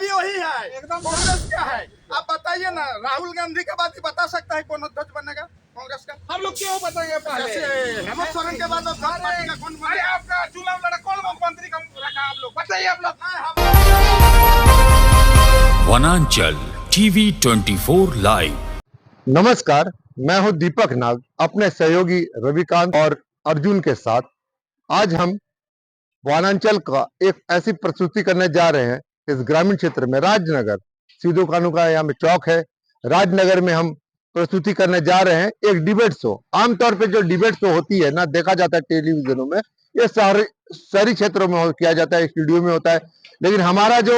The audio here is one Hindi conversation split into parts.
भी वही है, एकदम कांग्रेस का है। आप बताइए ना, राहुल गांधी के बाद ही बता सकता है कौन अध्यक्ष बनेगा कांग्रेस का? हम लोग क्यों बताएंगे पहले? हेमंत सोरेन के बाद अध्यक्ष पार्टी का कौन अरे बनेगा? आपका चुनाव लड़ा कौन मुख्यमंत्री का रखा? आप लोग बताइए। आप लोग वनांचल टीवी 24 लाइव। नमस्कार, मैं हूं दीपक नाग अपने सहयोगी रविकांत और अर्जुन के साथ। आज हम वनांचल का एक ऐसी प्रस्तुति करने जा रहे हैं इस ग्रामीण क्षेत्र में, राजनगर सीधू कानू का यहाँ में चौक है। राजनगर में हम प्रस्तुति करने जा रहे हैं एक डिबेट शो। आमतौर पे जो डिबेट शो होती है ना, देखा जाता है टेलीविजनों में, ये शहरी क्षेत्रों में किया जाता है, स्टूडियो में होता है। लेकिन हमारा जो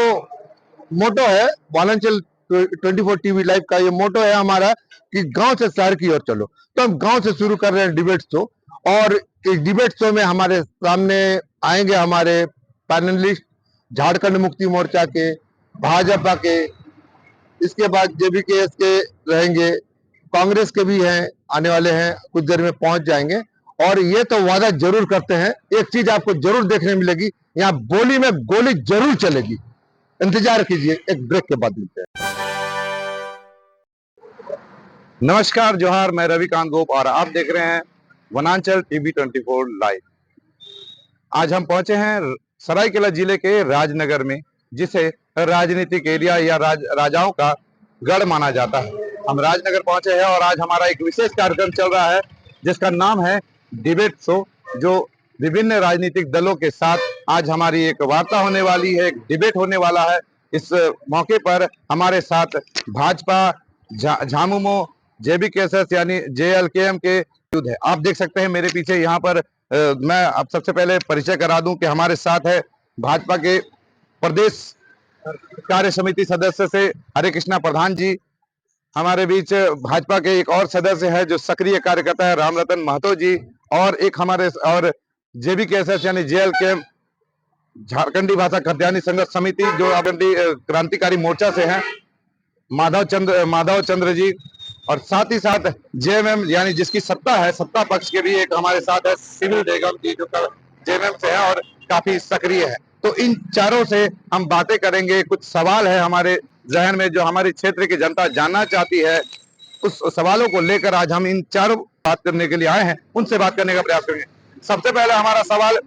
मोटो है वनांचल 24 टीवी लाइव का, ये मोटो है हमारा कि गांव से शहर की ओर चलो। तो हम गांव से शुरू कर रहे हैं डिबेट शो, और इस डिबेट शो में हमारे सामने आएंगे हमारे पैनलिस्ट झारखंड मुक्ति मोर्चा के, भाजपा के, इसके बाद जेबीकेएस के रहेंगे, कांग्रेस के भी हैं, आने वाले हैं, कुछ देर में पहुंच जाएंगे। और ये तो वादा जरूर करते हैं, एक चीज आपको जरूर देखने मिलेगी, यहाँ बोली में गोली जरूर चलेगी। इंतजार कीजिए, एक ब्रेक के बाद मिलते हैं। नमस्कार, जोहार, मैं रविकांत गोप और आप देख रहे हैं वनांचल टीवी 24 लाइव। आज हम पहुंचे हैं सरायकेला जिले के राजनगर में, जिसे राजनीतिक एरिया या राजाओं का गढ़ माना जाता है। हम राजनगर पहुंचे हैं और आज हमारा एक विशेष कार्यक्रम चल रहा है जिसका नाम है डिबेट शो, जो विभिन्न राजनीतिक दलों के साथ आज हमारी एक वार्ता होने वाली है, एक डिबेट होने वाला है। इस मौके पर हमारे साथ भाजपा, झामुमो, जेबीकेएस यानी जेएलकेएम के मौजूद है। आप देख सकते हैं मेरे पीछे यहाँ पर मैं अब सबसे पहले परिचय करा दूं कि हमारे साथ है भाजपा के प्रदेश कार्य समिति सदस्य से हरे कृष्णा प्रधान जी। हमारे बीच भाजपा के एक और सदस्य है जो सक्रिय कार्यकर्ता है, राम रतन महतो जी। और एक हमारे और जेबीकेएस यानी जेएलकेएम झारखंडी भाषा खद्यानी संघर्ष समिति जो क्रांतिकारी मोर्चा से है, माधव चंद्र जी। और साथ ही साथ जेएमएम यानी जिसकी सत्ता है, सत्ता पक्ष के भी एक हमारे साथ है सिविल बेगम जी, जो जेएमएम से है और काफी सक्रिय है। तो इन चारों से हम बातें करेंगे। कुछ सवाल है हमारे जहन में जो हमारे क्षेत्र की जनता जानना चाहती है, उस सवालों को लेकर आज हम इन चारों बात करने के लिए आए हैं, उनसे बात करने का प्रयास करेंगे। सबसे पहले हमारा सवाल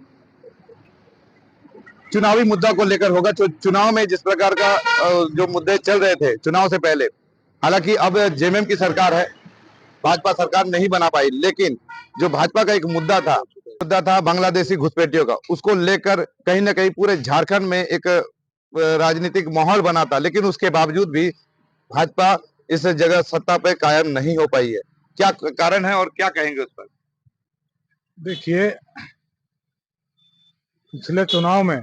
चुनावी मुद्दा को लेकर होगा। चुनाव में जिस प्रकार का जो मुद्दे चल रहे थे चुनाव से पहले, हालांकि अब जेएमएम की सरकार है, भाजपा सरकार नहीं बना पाई, लेकिन जो भाजपा का एक मुद्दा था बांग्लादेशी घुसपैठियों का, उसको लेकर कहीं ना कहीं पूरे झारखंड में एक राजनीतिक माहौल बना था। लेकिन उसके बावजूद भी भाजपा इस जगह सत्ता पे कायम नहीं हो पाई है। क्या कारण है और क्या कहेंगे उस पर? देखिए, पिछले चुनाव में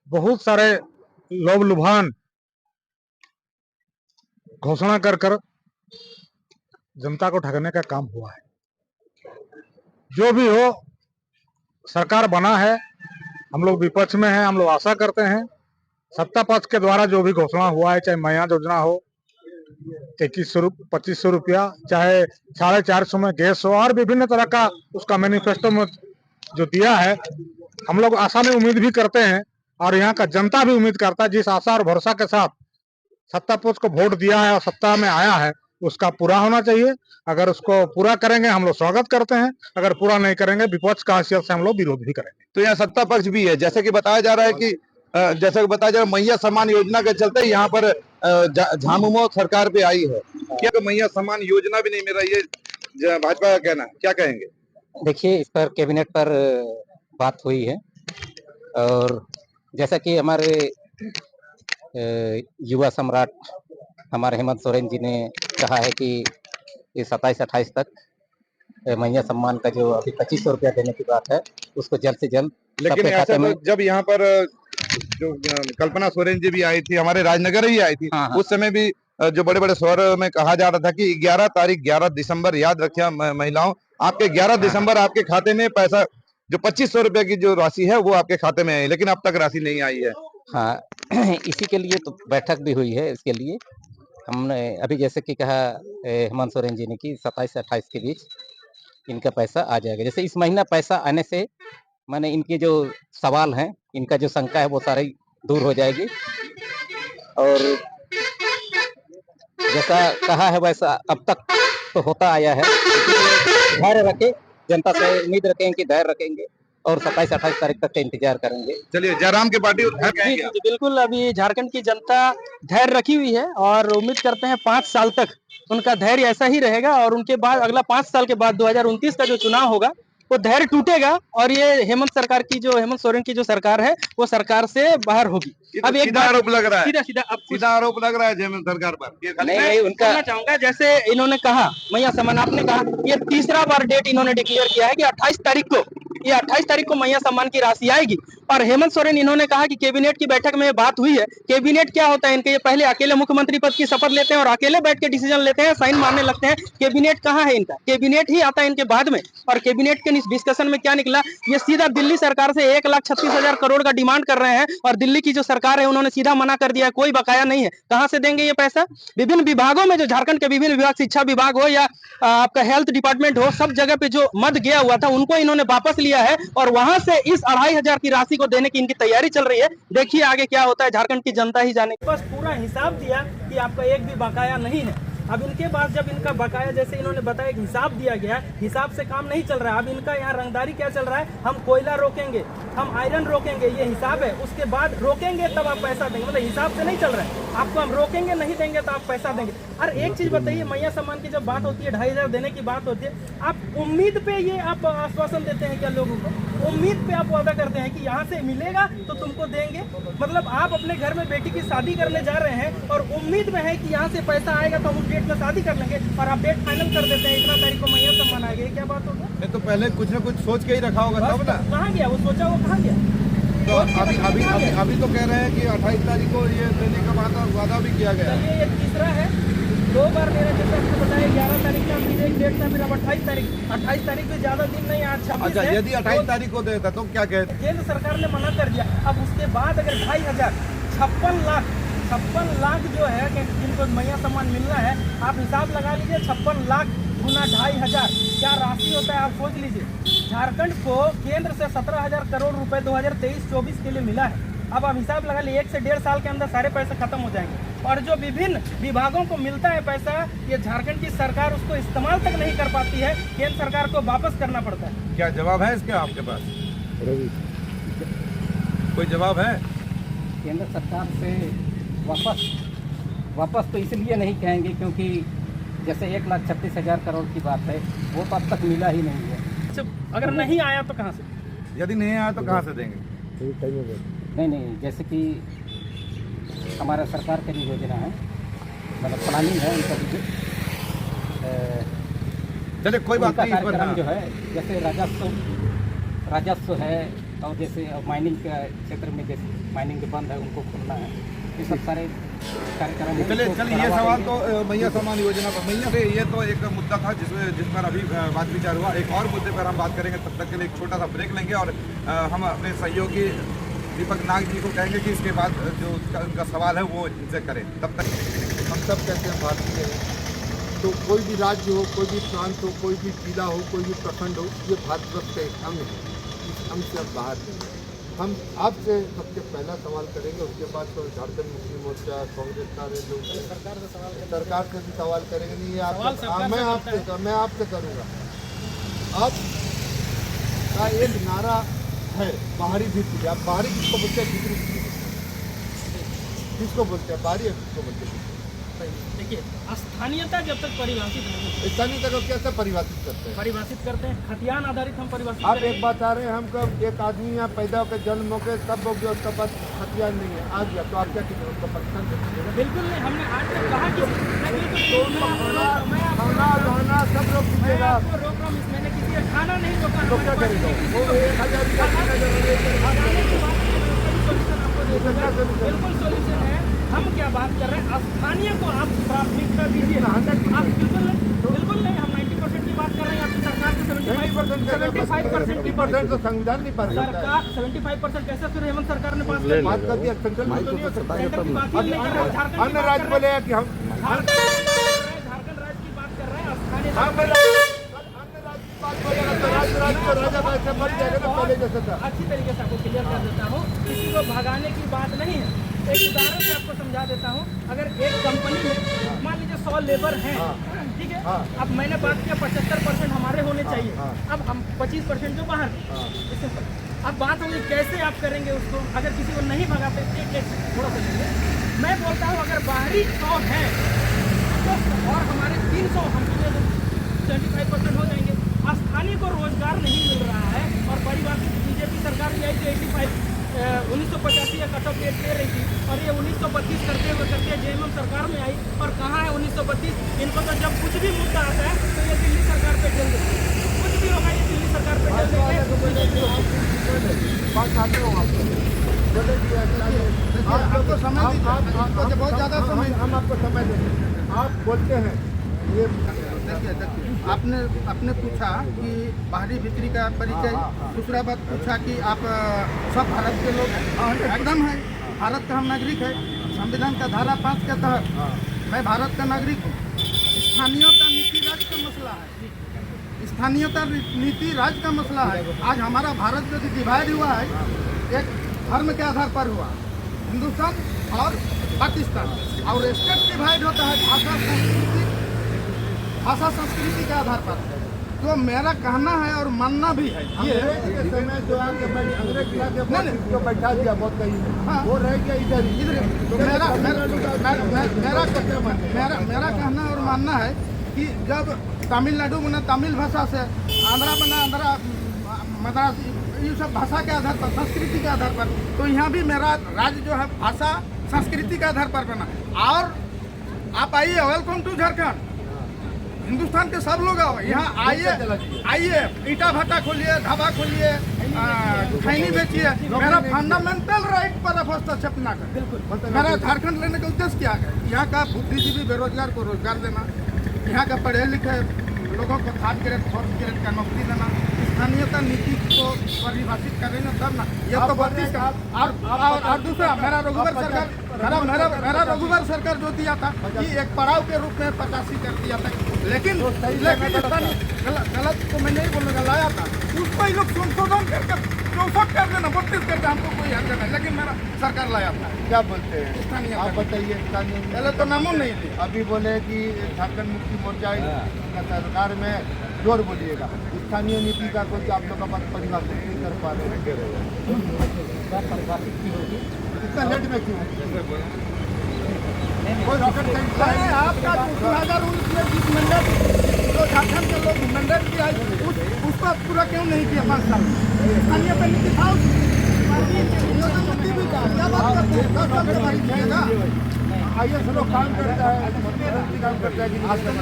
बहुत सारे लोभ लुभान घोषणा कर जनता को ठगने का काम हुआ है। जो भी हो, सरकार बना है, हम लोग विपक्ष में हैं, हम लोग आशा करते हैं सत्ता पक्ष के द्वारा जो भी घोषणा हुआ है, चाहे मैया योजना हो 2100-2500 रुपया, चाहे 450 में गैस हो, और विभिन्न तरह का उसका मैनिफेस्टो में जो दिया है, हम लोग आशा में उम्मीद भी करते हैं और यहाँ का जनता भी उम्मीद करता है। जिस आशा और भरोसा के साथ सत्ता पक्ष को वोट दिया है और सत्ता में आया है, उसका पूरा होना चाहिए। अगर उसको पूरा करेंगे हम लोग स्वागत करते हैं, अगर पूरा नहीं करेंगे विपक्ष का हैसियत से हम लोग विरोध भी करेंगे। तो यहाँ सत्ता पक्ष भी है, जैसे कि बताया जा रहा है कि मैया सम्मान योजना के चलते यहाँ पर झामुमो सरकार पे आई है। क्या तो मैया सम्मान योजना भी नहीं मिल रही है, भाजपा का कहना है, क्या कहेंगे? देखिए, इस पर कैबिनेट पर बात हुई है और जैसा कि हमारे युवा सम्राट हमारे हेमंत सोरेन जी ने कहा है कि ये 27-28 तक मैया सम्मान का जो अभी 2500 रुपया देने की बात है, उसको जल्द से जल्द। लेकिन ऐसा तो जब यहाँ पर जो कल्पना सोरेन जी भी आई थी, हमारे राजनगर ही आई थी, उस समय भी जो बड़े बड़े स्वर में कहा जा रहा था कि 11 दिसंबर याद रखिए महिलाओं, आपके 11 दिसंबर आपके खाते में पैसा जो 2500 रुपए की जो राशि है वो आपके खाते में आई, लेकिन अब तक राशि नहीं आई है। हाँ, इसी के लिए तो बैठक भी हुई है। इसके लिए हमने अभी जैसे कि कहा हेमंत सोरेन जी ने कि 27 से 28 के बीच इनका पैसा आ जाएगा। जैसे इस महीना पैसा आने से माने इनके जो सवाल हैं, इनका जो शंका है, वो सारे दूर हो जाएगी। और जैसा कहा है वैसा अब तक तो होता आया है, इसीलिए धैर्य रखें, जनता से उम्मीद रखें कि धैर्य रखेंगे और 27-28 तारीख तक का इंतजार करेंगे। चलिए, जयराम की पार्टी उधर जी जी जी बिल्कुल। अभी झारखंड की जनता धैर्य रखी हुई है और उम्मीद करते हैं 5 साल तक उनका धैर्य ऐसा ही रहेगा और उनके बाद अगला 5 साल के बाद 2029 का जो चुनाव होगा वो धैर्य टूटेगा और ये हेमंत सोरेन की जो सरकार है वो सरकार से बाहर होगी। अब एक सीधा आरोप लग रहा है, सीधा सीधा आरोप लग रहा है जयमन सरकार पर। ये खाली नहीं उनका कहना चाहूंगा, जैसे इन्होंने कहा, मैया सम्मान आपने कहा, ये तीसरा बार डेट इन्होंने डिक्लेयर किया है कि 28 तारीख को मैया सम्मान की राशि आएगी। और हेमंत सोरेन इन्होंने कहा कि कैबिनेट की बैठक में बात हुई है। कैबिनेट क्या होता है इनके, ये पहले अकेले मुख्यमंत्री पद की शपथ लेते हैं और अकेले बैठ के डिसीजन लेते हैं, साइन मारने लगते हैं। कैबिनेट कहाँ है इनका? कैबिनेट ही आता है इनके बाद में। और कैबिनेट के डिस्कशन में क्या निकला, ये सीधा दिल्ली सरकार से 1,36,000 करोड़ का डिमांड कर रहे हैं और दिल्ली की जो सरकार है उन्होंने सीधा मना कर दिया, कोई बकाया नहीं है। कहां से देंगे ये पैसा? विभिन्न विभागों में, जो झारखंड के विभिन्न विभाग, शिक्षा विभाग हो या आपका हेल्थ डिपार्टमेंट हो, सब जगह पे जो मद गया हुआ था उनको इन्होंने वापस लिया है और वहां से इस 2,500 की राशि को देने की इनकी तैयारी चल रही है। देखिए आगे क्या होता है, झारखंड की जनता ही जाने। बस पूरा हिसाब दिया कि आपका एक भी बकाया नहीं है। अब इनके बाद जब इनका बकाया, जैसे इन्होंने बताया कि हिसाब दिया गया है, हिसाब से काम नहीं चल रहा है। अब इनका यहाँ रंगदारी क्या चल रहा है, हम कोयला रोकेंगे, हम आयरन रोकेंगे, ये हिसाब है। उसके बाद रोकेंगे तब आप पैसा देंगे, मतलब हिसाब से नहीं चल रहा है। आपको हम रोकेंगे, नहीं देंगे तो आप पैसा देंगे। अरे एक चीज बताइए, मैया सम्मान की जब बात होती है, 2,500 देने की बात होती है, आप उम्मीद पे ये आप आश्वासन देते हैं क्या लोगों को? उम्मीद पे आप वादा करते हैं कि यहाँ से मिलेगा तो तुमको देंगे। मतलब आप अपने घर में बेटी की शादी करने जा रहे हैं और उम्मीद में है कि यहाँ से पैसा आएगा तो हम उस डेट में शादी कर लेंगे और आप डेट फाइनल कर देते हैं, इतना तारीख को मैया सम्मान आ गया। क्या बात होगा? तो पहले कुछ ना कुछ सोच के ही रखा होगा तब ना। कहाँ गया वो सोचा, वो कहाँ गया? तो अभी तो कह रहे हैं कि 28 तारीख को ये देने का वादा भी किया गया। चलिए ये तीसरा है, 2 बार मेरे जैसे आपको बताया 11 तारीख का फिर एक डेट था, फिर अब 28 तारीख भी ज्यादा दिन नहीं, आज 26 अच्छा, है। यदि 28 तारीख को देता तो क्या कहते? केंद्र सरकार ने मना कर दिया। अब उसके बाद अगर 2,500 56 लाख जो है कि जिनको मैया सम्मान मिलना है, आप हिसाब लगा लीजिए, 56 लाख गुना 2,500 क्या राशि होता है, आप सोच लीजिए। झारखंड को केंद्र से 17,000 करोड़ रुपए 2023-24 के लिए मिला है। अब आप हिसाब लगा लीजिए, 1 से 1.5 साल के अंदर सारे पैसे खत्म हो जाएंगे। और जो विभिन्न विभागों को मिलता है पैसा, ये झारखंड की सरकार उसको इस्तेमाल तक नहीं कर पाती है, केंद्र सरकार को वापस करना पड़ता है। क्या जवाब है इसके आपके पास? कोई जवाब है? केंद्र सरकार से वापस तो इसलिए नहीं कहेंगे क्योंकि जैसे 1,36,000 करोड़ की बात है, वो तो अब तक मिला ही नहीं है। अगर नहीं आया तो कहाँ से? यदि नहीं आया तो कहाँ से देंगे? नहीं, जैसे कि हमारा सरकार की योजना है, मतलब प्लानिंग है उनका भी। चलिए कोई बात नहीं, इस पर कार्यक्रम जो है, जैसे राजस्व है और जैसे माइनिंग के क्षेत्र में जैसे माइनिंग बंद है उनको खोलना है, ये सब सारे कार्यक्रम। चलिए ये सवाल तो मैया सम्मान योजना पर, मैया से ये तो एक मुद्दा था जिस पर अभी बात विचार हुआ। एक और मुद्दे पर हम बात करेंगे, तब तक के लिए एक छोटा सा ब्रेक लेंगे और हम अपने सहयोगी दीपक नाग जी को कहेंगे कि इसके बाद जो उनका सवाल है वो इनसे करें। तब तक हम सब कहते हैं भारतीय हैं, तो कोई भी राज्य हो, कोई भी प्रांत हो, कोई भी जिला हो, कोई भी प्रखंड हो, ये भारतवर्ष का एक अंग है। इस अंग से अब बाहर नहीं है। हम आपसे सबसे पहला सवाल करेंगे, उसके बाद तो झारखंड मुक्ति मोर्चा, कांग्रेस का जो सरकार से भी सवाल करेंगे। नहीं ये मैं आपसे करूँगा। अब का एक नारा है, बाहरी भित्ति। आप बाहरी किसको बोलते हैं, भीतरी किसको बोलते हैं? बाहरी है किसको बोलते हैं? देखिए, स्थानीयता जब तक परिभाषित नहीं, स्थानीयता को कैसे परिभाषित करते हैं? खतियान आधारित हम परिभाषित आप करेंगे। एक बात आ रहे हैं, हमको एक आदमी यहाँ पैदा होकर जन्म होकर तब हो गया, उसका पास हथियार नहीं है, आ गया तो आप क्या कीजिए? उसका परेशान कीजिएगा? बिल्कुल नहीं, हमने आज तक कहा कि खाना सब लोग कीजिएगा। आपको रोक रहा हूँ, मैंने किसी का खाना नहीं रोका। तो क्या करेगा वो? 1,000 बिल्कुल सोल्यूशन है। हम क्या बात कर रहे हैं, स्थानीय को आप प्राथमिकता दीजिए। आप बिल्कुल नहीं, हम 90% की बात कर रहे हैं। आपकी सरकार के 75% तो संविधान नहीं पास करता है। 75% कैसे फिर हेमंत सरकार ने पास कर बात कर दिया, सेंट्रल में तो नहीं हो सकता। अन्य राज्य बोले कि हम झारखंड राज्य की बात कर रहे हैं। स्थानीय अन्य राज्य की बात बोलेगा तो राज्य को राजा अच्छी तरीके से आपको क्लियर कर देता हूँ, किसी को भगाने की बात नहीं है। एक उदाहरण से आपको समझा देता हूँ। अगर एक कंपनी में मान लीजिए 100 लेबर हैं, ठीक है, अब मैंने बात किया 75% हमारे होने चाहिए, अब हम 25% जो बाहर हैं। अब बात होगी कैसे आप करेंगे उसको, अगर किसी को नहीं भगाते। एक थोड़ा सा मैं बोलता हूँ अगर बाहरी 100 हैं तो और हमारे 300 हम 25% हो जाएंगे। स्थानीय को रोजगार नहीं मिल रहा है और बड़ी बात बीजेपी सरकार भी आई थी 1985 या कट ऑफ डेट ले रही थी और ये 1932 करते हुए करते जेएमएम सरकार में आई और कहाँ है 1932। इनको तो जब कुछ भी मुद्दा आता है तो ये दिल्ली सरकार पे चल देते हैं, कुछ भी होगा ये दिल्ली सरकार पे चल देंगे। आपको समय दीजिए, बहुत ज़्यादा समय, हम आपको समय देंगे। आप बोलते हैं ये आपने पूछा कि बाहरी भीतरी का परिचय, दूसरा बात पूछा कि आप सब भारत के लोग हैं। एकदम है, भारत का हम नागरिक है। संविधान का धारा 5 के तहत मैं भारत का नागरिक हूँ। स्थानीयता नीति राज्य का मसला है, स्थानीयता नीति राज्य का मसला है। आज हमारा भारत जो डिवाइड हुआ है एक धर्म के आधार पर हुआ, हिंदुस्तान और पाकिस्तान, और स्टेट डिवाइड होता है भाषा संस्कृति के आधार पर। तो मेरा कहना है और मानना भी है ये समय जो अंग्रेज बैठा दिया बहुत कहीं, वो रह गया इधर। तो मेरा कहना और मानना है कि जब तमिलनाडु बना तमिल भाषा से, आंध्रा बना आंध्रा, मद्रासी, ये सब भाषा के आधार पर, संस्कृति के आधार पर, तो यहाँ भी मेरा राज्य जो है भाषा संस्कृति के आधार पर बना। और आप आइए, वेलकम टू झारखंड, हिंदुस्तान के सब लोग आओ यहाँ, आइए ईटा भट्टा खोलिए, ढाबा खोलिए, खैनी बेचिए। मेरा फंडामेंटल राइट पर आप हस्तक्षेप ना करें। मेरा झारखंड लेने का उद्देश्य क्या है? यहाँ का बुद्धिजीवी बेरोजगार को रोजगार देना, यहाँ का पढ़े लिखे लोगों को 3rd ग्रेड 4th ग्रेड का नौकरी देना, स्थानीयता नीति को परिभाषित करना, तब ना ये तो 32 का। और दूसरा मेरा रघुवर सरकार जो दिया था कि एक पड़ाव के रूप में 85 कर दिया था, लेकिन गलत को मैं नहीं बोलूँगा, लाया था उसको ही लोग संशोधन करके 64 कर देना, 32 कर देना, हमको कोई हर्ज नहीं, लेकिन मेरा सरकार लाया था। क्या बोलते हैं स्थानीय आप बताइए। पहले तो नामों नहीं थे। अभी बोले कि झारखंड मुक्ति मोर्चा का सरकार में जोर बोलिएगा, स्थानीय नीति का कुछ आप लोग परिभाषित नहीं कर पा रहे हैं। परिभाषित की होगी इतना लेट में क्यों? कोई रॉकेट साइंस आपका 2019 में जिस मंडल जो झारखंड के लोग मंडल किया उसको पूरा क्यों नहीं किया 5 साल? स्थानीय पे नीति था, योजना नीति भी था। क्या बात करते हैं? 10 साल के बाद जाएगा। IAS लोग काम करता है, काम करता है कि आज तक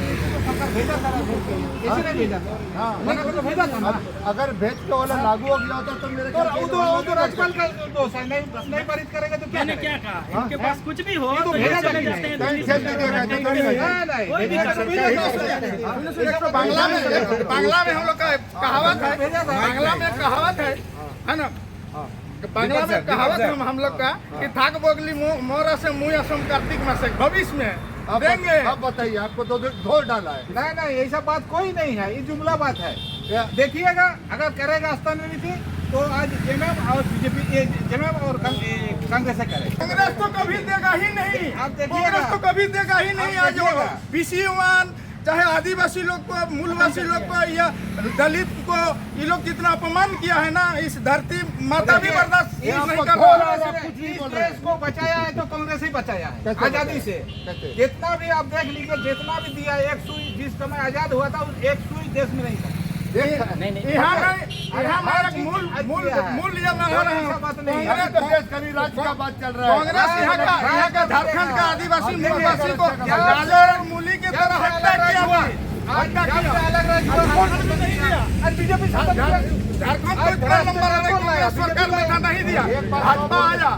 अगर भेज के वाला लागू हो गया होता तो मेरे तो राज्यपाल का दोष है, नहीं पारित करेगा तो क्या? मैंने क्या कहा, इनके पास कुछ भी हो तो भेजा चले जाते हैं दिल्ली सरकार। बांग्ला में हम लोग का कहावत है, बांग्ला में कहावत है ना, बांग्ला में कहावत है हम लोग का कि थाक बोगली मोरा से मुँह असम कार्तिक मास भविष्य में देंगे। अब बताइए, आपको तो धो डाला है। नहीं, ऐसा बात कोई नहीं है, ये जुमला बात है। देखिएगा, अगर करेगा स्थानीय नीति तो आज जेएमएम और बीजेपी, जेएमएम और कांग्रेस से करे। कांग्रेस तो कभी देगा ही नहीं, आप देखिएगा, कांग्रेस तो कभी देगा ही नहीं। आज BC1 चाहे आदिवासी लोग को, मूलवासी लोग को या दलित को, ये लोग जितना अपमान किया है ना, इस धरती माता भी बर्दाश्त नहीं कर रहा है। इस देश को बचाया है तो कांग्रेस ही बचाया है आजादी से। जितना भी आप देख लीजिए, जितना भी दिया, एक सुई जिस समय आजाद हुआ था, एक सुई देश में नहीं था। यहाँ हमारा मूल ये ना हो रहा है। राज्य का बात चल रहा है। कांग्रेस यहाँ का झारखंड का आदिवासी मूलवासी को गाजर और मूली की तरह हत्या किया हुआ। बीजेपी झारखंड को इतना लंबा कांग्रेस सरकार में नहीं दिया, भाजपा आया।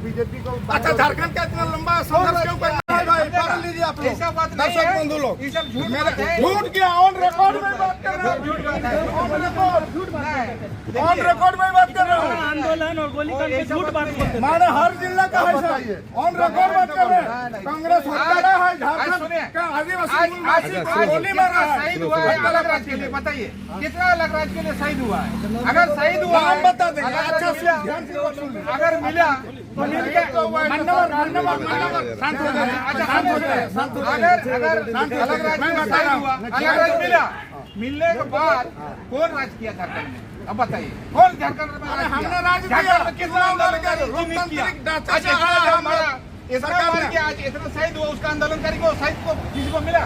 बीजेपी को अच्छा, झारखंड का इतना लंबा संघर्ष क्यों करना है? भाई भाई पढ़ लीजिए आप लोग, ऐसा बात नहीं दर्शक है। बंधु लोग। ये सब झूठ मेरा बात है। झूठ क्या, ऑन रिकॉर्ड में बात कर रहा हूँ, झूठ बात है। ऑन रिकॉर्ड, झूठ बात है। ऑन रिकॉर्ड में बात कर रहा हूँ। आंदोलन और गोलीकांड पे झूठ बात बोलते हैं। माने हर जिला का है सर, ऑन रिकॉर्ड बात कर रहे हैं। कांग्रेस हत्यारा है, झारखंड का आदिवासी गोली मारा है। शहीद हुआ है अलग राज्य के लिए, बताइए कितना अलग राज्य के लिए शहीद हुआ है? अगर शहीद हुआ नाम है, बता देंगे, अच्छा मिला, ध्यान से बात सुन लीजिए। अगर मिला तो मिल गया। शांत हो जाए, अच्छा, शांत हो जाए, शांत हो जाए। अगर अलग राज्य में शहीद हुआ, अलग राज्य मिला, मिलने के बाद कौन राज किया झारखंड में? अब बताइए कौन झारखंड में राज किया? हमने राज किया, झारखंड में कितना आंदोलन किया? लोकतांत्रिक ढांचा अच्छा, से आज आज हमारा इतना सरकार मर ने- गया, आज इतना शहीद हुआ, उसका आंदोलनकारी को शहीद को किसी को मिला?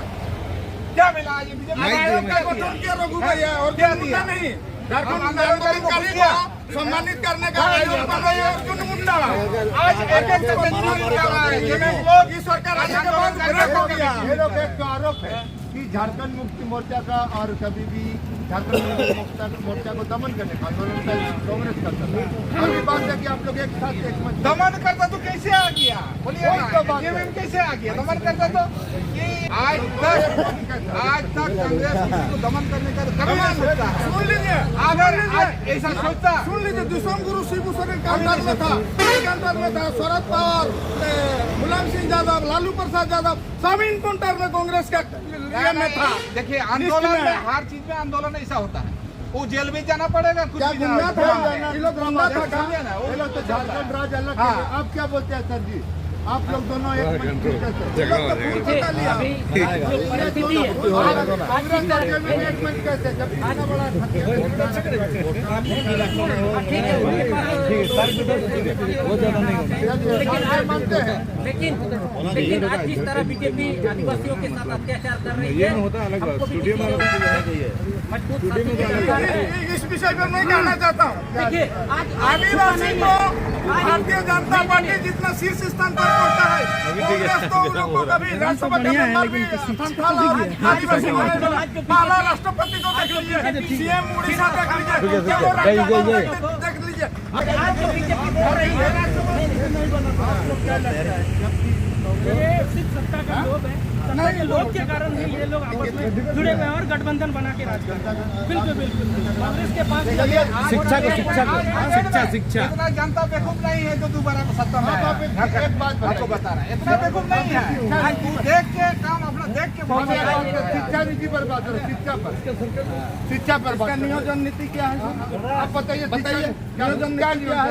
क्या मिला? आज ये बीजेपी का गठन किया रघु भैया, और क्या क्या दिया? नहीं। झारखंड हम आंदोलनकारी किया। को सम्मानित करने का आयोजन कर रही है अर्जुन मुंडा। आज एक से मंजूरी कर रहा है। ये लोग इस सरकार आने के बाद ब्रेक हो गया। ये लोग एक जो आरोप है कि झारखंड मुक्ति मोर्चा का और कभी भी झारखंड मुक्ति मोर्चा को दमन करने का आंदोलन कांग्रेस करता था। और ये बात है कि आप लोग एक साथ एक मंच दमन करता तो कैसे आ गया? बोलिए वही तो ना, बात है। जेएमएम कैसे आ गया? दमन करता तो कि आज तक कांग्रेस किसी को दमन करने का कभी नहीं सोचता है। सुन लीजिए, अगर आज ऐसा सोचता, सुन लीजिए, दुष्म गुरु शिबू सोरेन के अंदर में था, के अंदर में था शरद पवार, मुलायम सिंह यादव, लालू प्रसाद यादव, सब इनकाउंटर में कांग्रेस का लिए में था। देखिए आंदोलन में, हर चीज में आंदोलन ऐसा होता है। वो जेल भी जाना पड़ेगा, कुछ क्या भी गुंडा जाना था? पड़ेगा। ये लोग गुंडा था क्या? समझे ना, वो ये लोग तो झारखंड राज्य अलग हाँ। है। आप क्या बोलते हैं सर जी? आप लोग दोनों एक मंच पे कैसे? ये लोग तो फूल पता लिया। कांग्रेस राज्य में एक मंच कैसे? जब इतना बड़ा मानते हैं। लेकिन आज जिस तरह बीजेपी आदिवासियों के साथ अत्याचार कर रही है, हमको भी मजबूत इस विषय पर मैं कहना चाहता हूँ, देखिए आज आदिवासी को भारतीय जनता पार्टी जितना शीर्ष स्थान पर पहुंचा है, कांग्रेस तो उन लोगों को कभी राष्ट्रपति मेंबर भी संथाल आदिवासी पहला राष्ट्रपति को देख लीजिए, सीएम उड़ीसा देख लीजिए, देख लीजिए। आज जो बीजेपी बोल रही है, ये सिर्फ सत्ता का लोभ है। सत्ता के लोभ के कारण ही ये लोग आपस में जुड़े हुए हैं और गठबंधन बना के राज कर रहे हैं। बिल्कुल बिल्कुल कांग्रेस के पास शिक्षा इतना जनता बेवकूफ नहीं है जो दोबारा सत्ता में आया। एक बात आपको बता रहा है, इतना बेवकूफ नहीं है। आज देख के काम अपना देख के बहुत शिक्षा नीति पर बात करो। शिक्षा पर इसका बात करो। नियोजन नीति क्या है? आप बताइए बताइए, नियोजन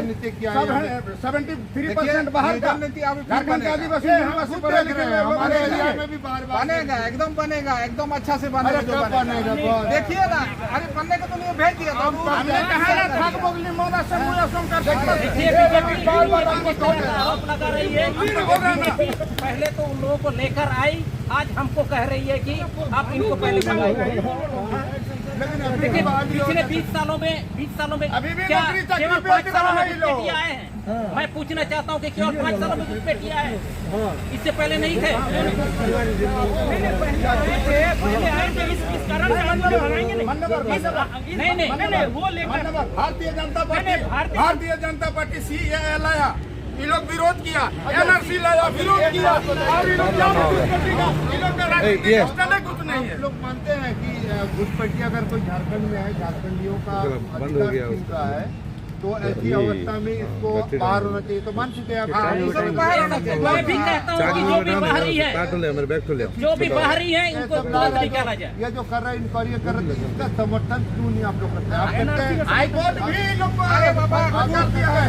नीति क्या सब है? है 73% बाहर का, नीति आप झारखंड के आदिवासी हम खुद देख रहे हैं, हमारे एरिया में भी बार बार बनेगा, एकदम बनेगा, एकदम अच्छा से बनेगा। अरे जो कब बनेगा? बस। देखिए ना, अरे बनने को तो नहीं भेज दिया था। हमने कहा ना थाक बगली मोना से मुया सम कर सकते देखिए बीजेपी आरोप लगा रही है। बीजेपी पहले तो उन लोगों को लेकर आई, आज हमको कह रही है कि आप इनको पहले बुलाइए। देखिए पिछले 20 सालों में अभी भी क्या नौकरी चाकरी केवल पे 5 सालों में रहा है ये लोग। घुसपैठिए आए हैं? मैं पूछना चाहता हूँ कि केवल 5 सालों में घुसपैठिए आए हैं, इससे पहले नहीं थे? पहले आए थे, इस कारण से आंदोलन भगाएंगे नहीं, वो लेकर भारतीय जनता पार्टी, नहीं, भारतीय- भारतीय जनता पार्टी CAA लाया, ये लोग विरोध किया, NRC लाया, विरोध किया, और ये लोग ये लोग का राजनीतिक स्टैंड कुछ नहीं है। आप लोग मानते हैं कि घुसपैठी अगर कोई झारखंड में है, झारखंडियों का अधिकार छीनता है, तो ऐसी अवस्था में इसको बाहर होना चाहिए। तो मान चुके हैं आप। मैं भी कहता हूँ कि जो भी बाहरी है, जो भी बाहरी है, इनको बाहर निकाला जाए। ये जो कर रहा है, इंक्वायरी कर रहे हैं, इसका समर्थन क्यों नहीं आप लोग करते हैं? आप कहते हैं हाईकोर्ट भी इन लोग को अरे बाबा, आदेश दिया है।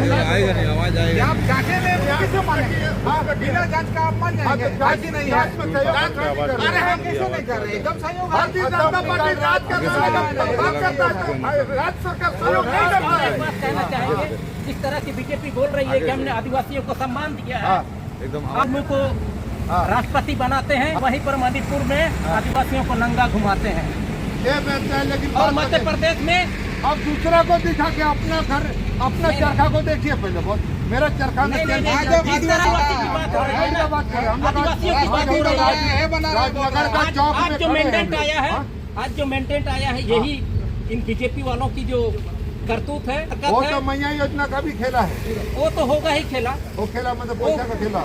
आप जांचे में किसे मानेंगे? बिना जांच का आप मान जाएंगे? जांच ही नहीं है। अरे हम कैसे नहीं कर रहे? एकदम सहयोग है। भारतीय जनता पार्टी राज कर रहा है, बात करता है तो राज्य सरकार सहयोग नहीं करता एक है। बात कहना चाहेंगे, जिस तरह की बीजेपी बोल रही है कि हमने आदिवासियों को सम्मान दिया है, आप लोग को राष्ट्रपति बनाते हैं, वहीं पर मणिपुर में आदिवासियों को नंगा घुमाते हैं, ये बेहतर है, लेकिन और बात मध्य बताइए। प्रदेश में आप दूसरा को दिखा के अपना घर, अपना चरखा को देखिए पहले। बहुत मेरा चरखा में नहीं, क्या नहीं, है? नहीं, जिस तरह की बात हो रही है ना, बात कर रहे हैं हम लोग। आदिवासियों की बात हो रही है। राजनगर का चौक आज में जो खड़े हैं मेंटेनेंट हम लोग। आया है, हाँ? आज जो मेंटेनेंट आया है, यही इन बीजेपी वालों की जो करतूत है, वो तो मैया योजना का भी खेला है, वो तो होगा ही खेला। वो खेला मतलब पैसा का खेला,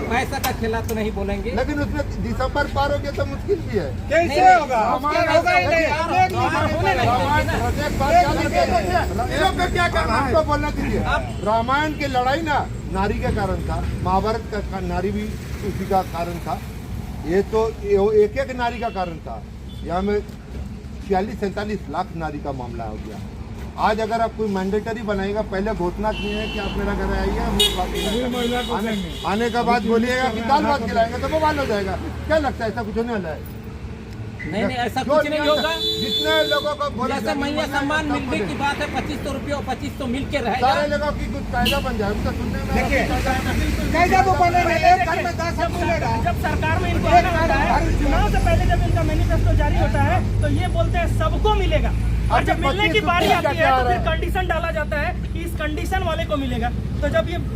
पैसा का खेला तो नहीं बोलेंगे। लेकिन उसमें दिसंबर पार हो गया तो मुश्किल भी है। कैसे होगा? क्या करना है? आपको बोलना दीजिए, रामायण की लड़ाई ना नारी के कारण था, महाभारत का नारी भी उसी का कारण था, ये तो एक एक नारी का कारण था। यहाँ में 46-47 लाख नारी का मामला हो गया। आज अगर आप कोई मैंडेटरी बनाएगा, पहले घोषणा किए हैं कि आप मेरा घर आइए, आने के बाद बोलिएगा कि दाल भात खिलाएंगे तो बवाल हो जाएगा। क्या लगता है ऐसा कुछ होने वाला है? नहीं, ऐसा कुछ नहीं होगा। जितने लोगों को बोला जैसे मैया सम्मान मिलने की बात है, 2500 रुपये और 2500 मिल के रहेगा। सारे लोगों की कुछ कायदा बन जाए, उनका सुनने में कायदा तो बनेगा, एक घर में 10 सब मिलेगा। जब सरकार में इनको आना होता है, चुनाव से पहले जब इनका मैनिफेस्टो जारी होता है तो ये बोलते हैं सबको मिलेगा, और जब मिलने की बारी आती है तो फिर कंडीशन डाला जाता है कि इस कंडीशन वाले को मिलेगा। तो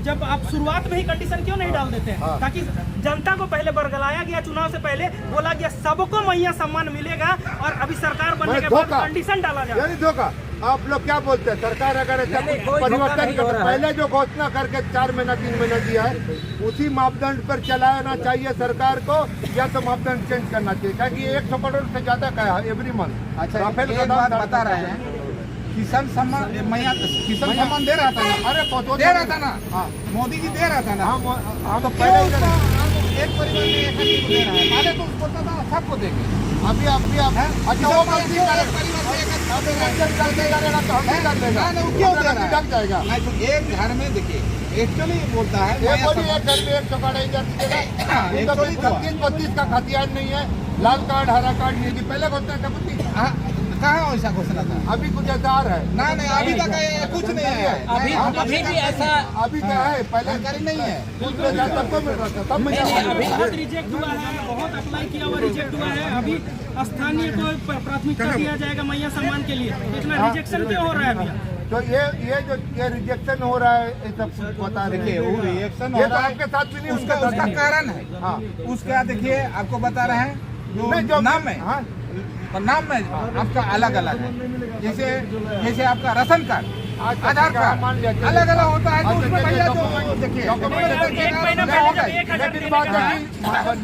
जब आप शुरुआत में ही कंडीशन क्यों नहीं डाल देते हैं, ताकि जनता को पहले बरगलाया गया, चुनाव से पहले बोला गया सबको मैया सम्मान मिलेगा, और अभी सरकार बनने के बाद कंडीशन डाला जाए। यानी धोखा। आप लोग क्या बोलते हैं? सरकार अगर ऐसा परिवर्तन कर, पहले जो घोषणा करके 4 महीना 3 महीना दिया है, उसी मापदंड पर चलाना चाहिए सरकार को, या तो मापदंड चेंज करना चाहिए, क्योंकि 100 करोड़ से ज्यादा का है एवरी मंथ। अच्छा, एक बात बता रहे हैं, किसान सम्मान मैया किसान सम्मान दे रहा था ना? अरे दे रहा था ना? हाँ, मोदी जी दे रहा था ना? हाँ, तो पहले एक परिवार में एक आदमी को दे रहा है, पहले तो उसको बोलता था सबको देंगे। अभी अच्छा वो मंत्री क्यों दे रहा है? लग जाएगा। नहीं तो एक घर में देखिए एक्चुअली बोलता है एक घर में एक चौकाड़ा दीजिएगा, 32-32 का खतियान नहीं है, लाल कार्ड हरा कार्ड नहीं है, पहले घोषणा कब कहाँ वैसा घोषणा था? अभी कुछ ऐसा आ रहा है? नहीं, अभी तक कुछ नहीं है। अभी भी ऐसा अभी क्या है, पहले जानकारी नहीं है। सबको मिल रहा था, तब मैं बहुत रिजेक्ट हुआ है, बहुत अप्लाई किया हुआ रिजेक्ट हुआ है। अभी स्थानीय को प्राथमिकता दिया जाएगा मैया सम्मान के लिए, इतना रिजेक्शन क्यों हो रहा है अभी? तो ये जो रिजेक्शन हो रहा है, ये सब बता रहे वो रिएक्शन ये तो आपके साथ भी नहीं, उसका कारण है। हाँ, उसका देखिए आपको बता रहे हैं, जो नाम है, हाँ, और नाम में आपका अलग अलग है। जैसे आपका राशन कार्ड, आधार कार्ड अलग अलग होता है, तो उसमें भैया जो देखिए लेकिन बात है कि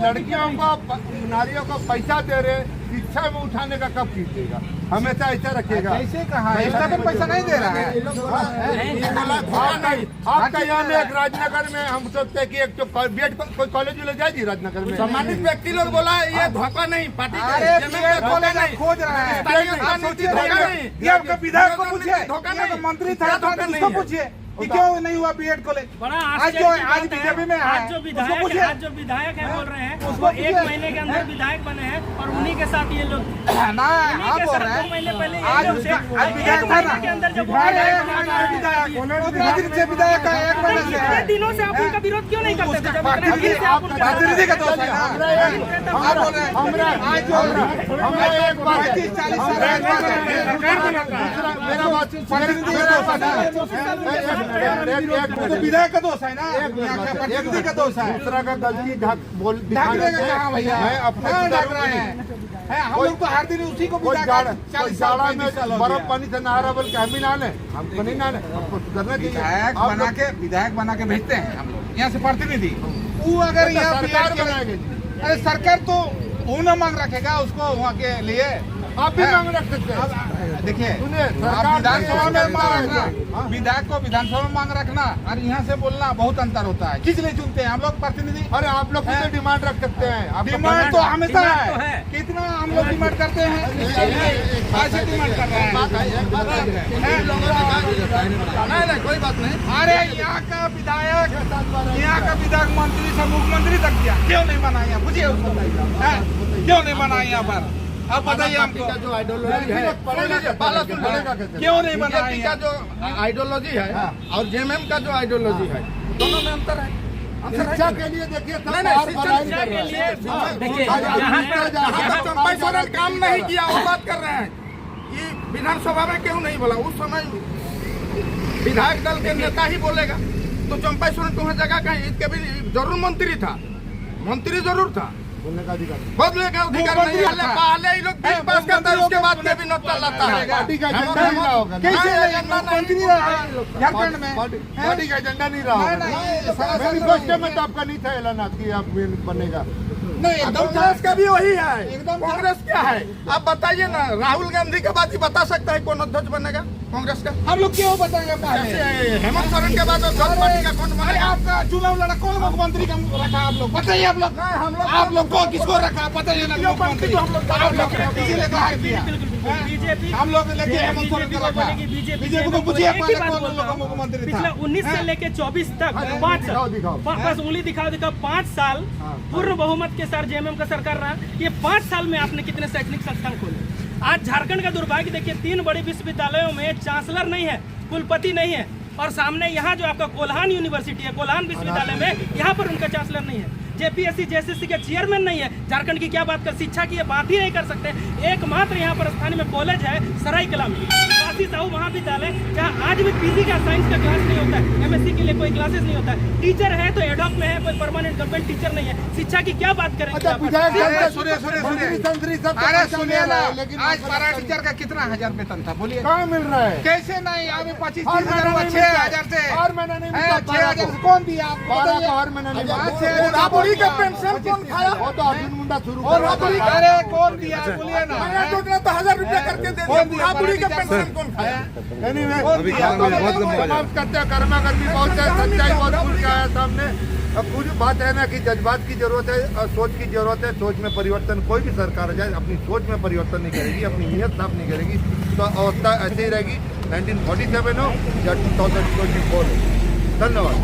लड़कियों को, नारियों को पैसा दे रहे, शिक्षा में उठाने का कब कीजिएगा? हमेशा ऐसा रखेगा। ऐसे कहा है, इसका तो पैसा नहीं दे रहा है। आपका यहाँ में एक राजनगर में हम सोचते हैं कि एक तो बीएड कोई कॉलेज ले जाएगी राजनगर में, सम्मानित व्यक्ति लोग बोला ये धोखा नहीं, पार्टी खोज रहा है। ये आपका विधायक को पूछिए, मंत्री था उसको पूछिए कि क्यों नहीं हुआ बीएड कॉलेज। आज बीजेपी में आज जो विधायक है बोल रहे हैं, उसको 1 महीने के अंदर विधायक बने हैं, और उन्हीं के साथ ये लोग ना आप बोल रहे हैं। 2 महीने पहले आज विधायक था ना, के अंदर जो विधायक का 1 महीने से इतने दिनों से आप उनका विरोध क्यों नहीं करते थे? राजनीति का दोष है ना। आप बोल रहे हैं आज जो एक बात 35-40 विधायक का दोष है ना, प्रतिनिधि का दोष है। दूसरा का गलती ढाकने का कहाँ भैया? मैं अपने ढाक रहे हैं। हम लोग तो हर दिन उसी को जाड़ा में बर्फ पानी से नहा रहा, बल्कि हम भी नहाने, हमको नहीं नहाने, हमको सुधरना चाहिए। विधायक बना के भेजते हैं हम लोग यहाँ से प्रतिनिधि। वो अगर यहाँ सरकार बनाएगी, अरे सरकार तो वो न मांग रखेगा उसको वहाँ के लिए, आप भी मांग रख सकते हैं। देखिए सरकार विधानसभा में मांग रखना, विधायक को विधानसभा में मांग रखना और यहाँ से बोलना बहुत अंतर होता है। किस लिए चुनते हैं हम लोग प्रतिनिधि? अरे आप लोग कितने डिमांड रख सकते हैं? डिमांड तो हमेशा है, कितना हम लोग डिमांड करते हैं, ऐसे डिमांड कर रहे हैं। नहीं, कोई बात नहीं। अरे यहाँ का विधायक मंत्री से मुख्यमंत्री तक दिया, क्यों नहीं बना यहाँ? पूछिए उसको, क्यों नहीं बना यहाँ पर? अब बताइए हमको, जो आइडियोलॉजी है, क्यों नहीं बना का जो आइडियोलॉजी है और जेएमएम का जो आइडियोलॉजी है, दोनों में अंतर है। शिक्षा के लिए देखिए, शिक्षा के लिए देखिए, चंपाई सोरेन काम नहीं किया, वो बात कर रहे हैं कि विधानसभा में क्यों नहीं बोला। उस समय विधायक दल के नेता ही बोलेगा, तो चंपाई सोरेन तुम्हें जगह कहीं, इसके भी जरूर मंत्री था, मंत्री जरूर था, बोलने का अधिकार नहीं। बदले का अधिकार नहीं है। पहले ही लोग बिल पास करता है, उसके बाद कैबिनेट चलाता है। पार्टी का एजेंडा नहीं रहा होगा। कैसे मुख्यमंत्री झारखंड में पार्टी का एजेंडा नहीं रहा होगा। मैनिफेस्टो में तो आपका नहीं था ऐलान कि आप बनेगा। नहीं, कांग्रेस का भी वही है। एकदम कांग्रेस क्या है आप बताइए ना। राहुल गांधी के बाद ही बता सकता है कौन अध्यक्ष बनेगा कांग्रेस का। हम लोग क्यों बताएंगे पहले? हेमंत सोरेन के बाद अध्यक्ष पार्टी का कौन अरे बनेगा? आपका चुनाव लड़ा कौन मुख्यमंत्री का रखा आप लोग बताइए। आप लोग को किसको रखा बताइए ना मुख्यमंत्री। आप लोग इसीलिए कहा दिया बीजेपी हम लोग लेके हेमंत सोरेन को रखा। बीजेपी को पूछिए पहले कौन लोग मुख्यमंत्री था। पिछला 19 से लेके 24 तक 5 साल बस उंगली दिखाओ 5 साल पूर्ण बहुमत के साथ जेएमएम का सरकार रहा। ये 5 साल में आपने कितने शैक्षणिक संस्थान खोले? आज झारखंड का दुर्भाग्य देखिए, 3 बड़े विश्वविद्यालयों में चांसलर नहीं है, कुलपति नहीं है, और सामने यहाँ जो आपका कोल्हान यूनिवर्सिटी है, कोल्हान विश्वविद्यालय में यहाँ पर उनका चांसलर नहीं है। जेपीएससी जेएसएससी के चेयरमैन नहीं है। झारखंड की क्या बात कर, शिक्षा की बात ही नहीं कर सकते। एकमात्र यहाँ पर स्थानीय में कॉलेज है सरायकला में, काशी साहू महाविद्यालय, जहाँ आज भी पीजी का साइंस का क्लास नहीं होता है, एमएससी के लिए कोई क्लासेस नहीं होता है। टीचर है तो एडॉक में है, कोई परमानेंट गवर्नमेंट टीचर नहीं है। शिक्षा की क्या बात करें? अरे सुनिए ना, आज पारा टीचर का कितना हजार वेतन था बोलिए? कहाँ मिल रहा है? कैसे नहीं? अभी 25,000 हुआ, 6,000 से और महीना नहीं मिलता। 6,000 से कौन दिया? आप बारह बताइए। का और महीना नहीं मिलता। 6,000 राबड़ी का पेंशन कौन खाया? वो तो अर्जुन मुंडा शुरू और कर राबड़ी का अरे कौन दिया बोलिए ना। मैंने सोचना तो 1000 रुपया करके दे दिया। राबड़ी का पेंशन कौन खाया? समाप्त करते हैं। कर्मा कर्मी बहुत है, सच्चाई बहुत खुल के आया सामने। अब पूरी बात है ना कि जज्बात की जरूरत है और सोच की जरूरत है। सोच में परिवर्तन, कोई भी सरकार आ जाए अपनी सोच में परिवर्तन नहीं करेगी, अपनी नीयत साफ नहीं करेगी तो अवस्था ऐसे ही रहेगी। 1947 हो या 2024 हो। धन्यवाद।